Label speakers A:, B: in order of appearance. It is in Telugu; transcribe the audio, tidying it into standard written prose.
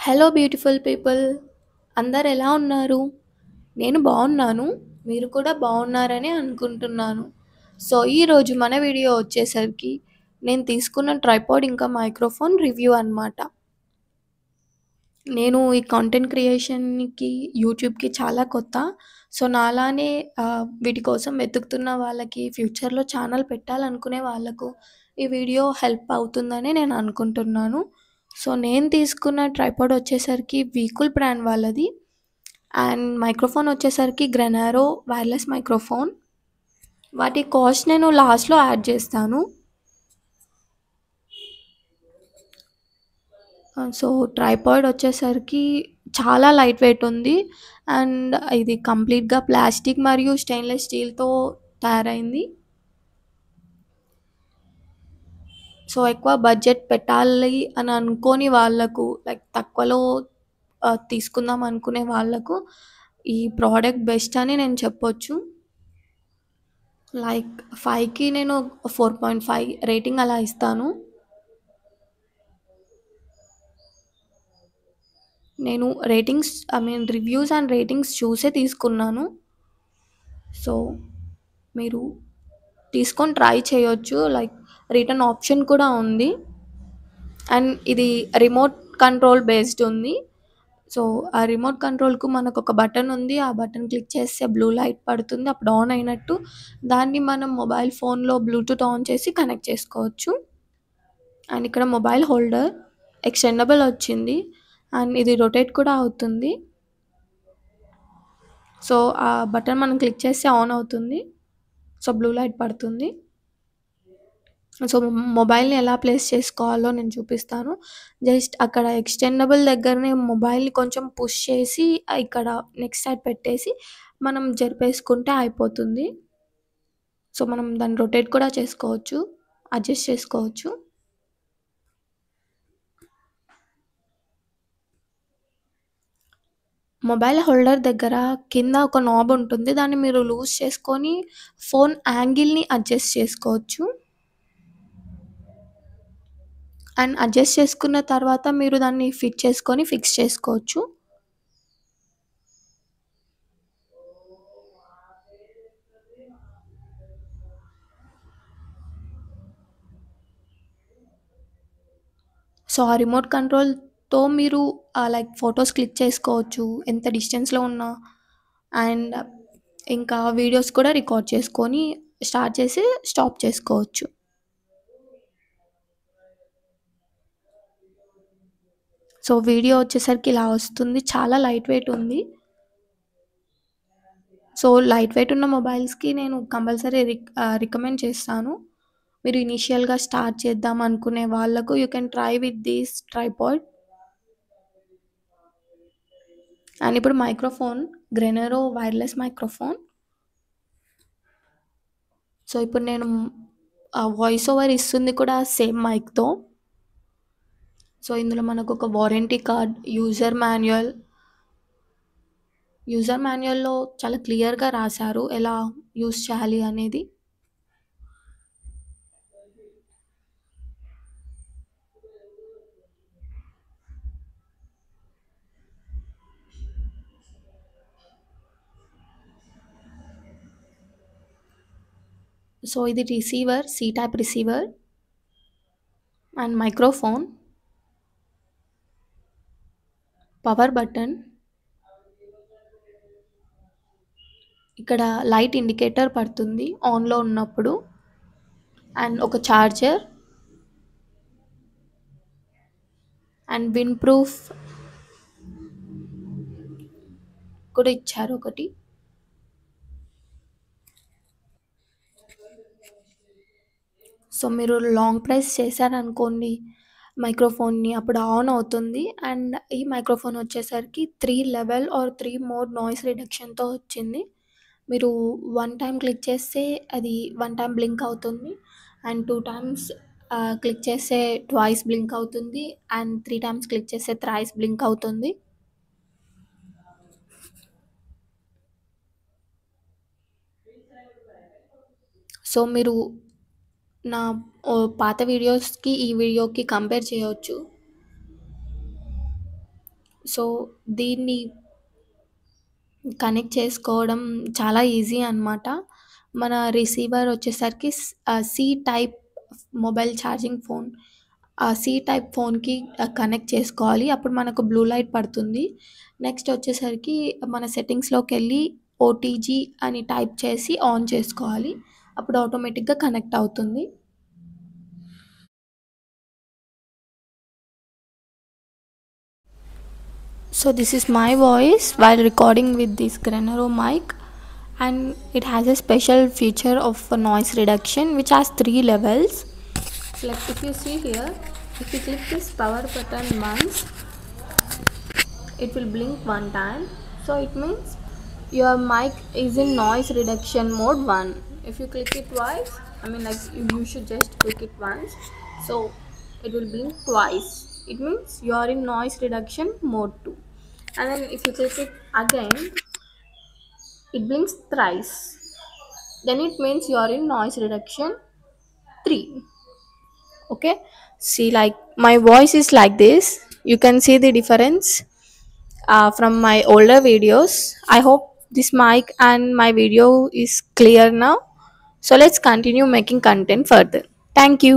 A: Hello beautiful people. అందరు ఎలా ఉన్నారు? నేను బాగున్నాను. మీరు కూడా బాగున్నారని అనుకుంటున్నాను. సో, ఈరోజు మన వీడియో వచ్చేసరికి నేను తీసుకున్న ట్రైపాడ్ ఇంకా మైక్రోఫోన్ రివ్యూ అనమాట. నేను ఈ కంటెంట్ క్రియేషన్‌కి, యూట్యూబ్‌కి చాలా కొత్త. సో, నాలానే వీటి కోసం వెతుకుతున్న వాళ్ళకి, ఫ్యూచర్‌లో ఛానల్ పెట్టాలనుకునే వాళ్ళకు ఈ వీడియో హెల్ప్ అవుతుందని నేను అనుకుంటున్నాను. సో, నేను తీసుకున్న ట్రైపాడ్ వచ్చేసరికి వీకూల్ బ్రాండ్ వాళ్ళది. అండ్ మైక్రోఫోన్ వచ్చేసరికి గ్రెనారో వైర్‌లెస్ మైక్రోఫోన్. వాటి కాస్ట్ నేను లాస్ట్‌లో యాడ్ చేస్తాను. సో, ట్రైపాడ్ వచ్చేసరికి చాలా లైట్ వెయిట్ ఉంది. అండ్ ఇది కంప్లీట్‌గా ప్లాస్టిక్ మరియు స్టెయిన్‌లెస్ స్టీల్‌తో తయారైంది. సో, ఎక్కువ బడ్జెట్ పెట్టాలి అని అనుకోని వాళ్ళకు లైక్ తక్కువలో తీసుకుందాం అనుకునే వాళ్ళకు ఈ ప్రోడక్ట్ బెస్ట్ అని నేను చెప్పొచ్చు. లైక్ 5కి నేను 4.5 రేటింగ్ అలా ఇస్తాను. నేను రివ్యూస్ అండ్ రేటింగ్స్ చూసే తీసుకున్నాను. సో, మీరు తీసుకొని ట్రై చేయొచ్చు. లైక్ రిటర్న్ ఆప్షన్ కూడా ఉంది. అండ్ ఇది రిమోట్ కంట్రోల్ బేస్డ్ ఉంది. సో, ఆ రిమోట్ కంట్రోల్‌కు మనకొక బటన్ ఉంది. ఆ బటన్ క్లిక్ చేస్తే బ్లూ లైట్ పడుతుంది. అప్పుడు ఆన్ అయినట్టు. దాన్ని మనం మొబైల్ ఫోన్‌లో బ్లూటూత్ ఆన్ చేసి కనెక్ట్ చేసుకోవచ్చు. అండ్ ఇక్కడ మొబైల్ హోల్డర్ ఎక్స్టెండబుల్ వచ్చింది. అండ్ ఇది రొటేట్ కూడా అవుతుంది. సో, ఆ బటన్ మనం క్లిక్ చేస్తే ఆన్ అవుతుంది. సో, బ్లూ లైట్ పడుతుంది. సో, మొబైల్‌ని ఎలా ప్లేస్ చేసుకోవాలో నేను చూపిస్తాను. జస్ట్ అక్కడ ఎక్స్టెండబుల్ దగ్గరనే మొబైల్‌ని కొంచెం పుష్ చేసి ఇక్కడ నెక్స్ట్ సైడ్ పెట్టేసి మనం జరిపేసుకుంటే అయిపోతుంది. సో, మనం దాన్ని రొటేట్ కూడా చేసుకోవచ్చు. అడ్జస్ట్ చేసుకోవచ్చు. మొబైల్ హోల్డర్ దగ్గర కింద ఒక నాబ్ ఉంటుంది. దాన్ని మీరు లూజ్ చేసుకొని ఫోన్ యాంగిల్‌ని అడ్జస్ట్ చేసుకోవచ్చు. అండ్ అడ్జస్ట్ చేసుకున్న తర్వాత మీరు దాన్ని ఫిట్ చేసుకొని ఫిక్స్ చేసుకోవచ్చు. సో, ఆ రిమోట్ కంట్రోల్‌తో మీరు లైక్ ఫోటోస్ క్లిక్ చేసుకోవచ్చు. ఎంత డిస్టెన్స్‌లో ఉన్నా. అండ్ ఇంకా వీడియోస్ కూడా రికార్డ్ చేసుకొని స్టార్ట్ చేసి స్టాప్ చేసుకోవచ్చు. సో, వీడియో వచ్చేసరికి ఇలా వస్తుంది. చాలా లైట్ వెయిట్ ఉంది. సో, లైట్ వెయిట్ ఉన్న మొబైల్స్‌కి నేను కంపల్సరీ రికమెండ్ చేస్తాను. మీరు ఇనీషియల్‌గా స్టార్ట్ చేద్దాం అనుకునే వాళ్ళకు you can try with this tripod. And ఇప్పుడు మైక్రోఫోన్ గ్రెనరో వైర్‌లెస్ మైక్రోఫోన్. సో, ఇప్పుడు నేను వాయిస్ ఓవర్ ఇస్తుంది కూడా సేమ్ మైక్‌తో. సో, ఇందులో మనకొక వారంటీ కార్డ్, యూజర్ మాన్యుయల్‌లో చాలా క్లియర్‌గా రాశారు ఎలా యూజ్ చేయాలి అనేది. సో, ఇది receiver, C type receiver and microphone, power button, ఇక్కడ లైట్ ఇండికేటర్ పడుతుంది ఆన్‌లో ఉన్నప్పుడు. అండ్ ఒక చార్జర్ అండ్ విండ్ ప్రూఫ్ కూడా ఇచ్చారు ఒకటి. సో, మీరు లాంగ్ ప్రెస్ చేశారనుకోండి మైక్రోఫోన్‌ని అప్పుడు ఆన్ అవుతుంది. అండ్ ఈ మైక్రోఫోన్ వచ్చేసరికి 3 లెవెల్ ఆర్ 3 మోడ్ నాయిస్ రిడక్షన్‌తో వచ్చింది. మీరు 1 టైమ్ క్లిక్ చేస్తే అది 1 టైమ్ బ్లింక్ అవుతుంది. అండ్ 2 టైమ్స్ క్లిక్ చేస్తే ట్వైస్ బ్లింక్ అవుతుంది. అండ్ 3 టైమ్స్ క్లిక్ చేస్తే థ్రైస్ బ్లింక్ అవుతుంది. సో, మీరు నా పాత వీడియోస్‌కి, ఈ వీడియోకి కంపేర్ చేయొచ్చు. సో దీన్ని కనెక్ట్ చేసుకోవడం చాలా ఈజీ అనమాట. మన రిసీవర్ వచ్చేసరికి C type mobile charging phone. ఆ సి టైప్ ఫోన్‌కి కనెక్ట్ చేసుకోవాలి. అప్పుడు మనకు బ్లూ లైట్ పడుతుంది. నెక్స్ట్ వచ్చేసరికి మన సెట్టింగ్స్‌లోకెళ్ళి ఓటీజీ అని టైప్ చేసి ఆన్ చేసుకోవాలి. అప్పుడు ఆటోమేటిక్‌గా కనెక్ట్ అవుతుంది. So this is my voice while recording with this Granero mic, and it has a special feature of noise reduction which has 3 levels. So like if you see here, if you click this power button once, it will blink one time. So it means your mic is in noise reduction mode 1. If you click it twice, I mean like you should just click it once. So it will blink twice. It means you are in noise reduction mode 2. And then if you click it again, it blinks thrice. Then it means you are in noise reduction 3. Okay, see, like my voice is like this. You can see the difference from my older videos. I hope this mic and my video is clear now. So let's continue making content further. Thank you.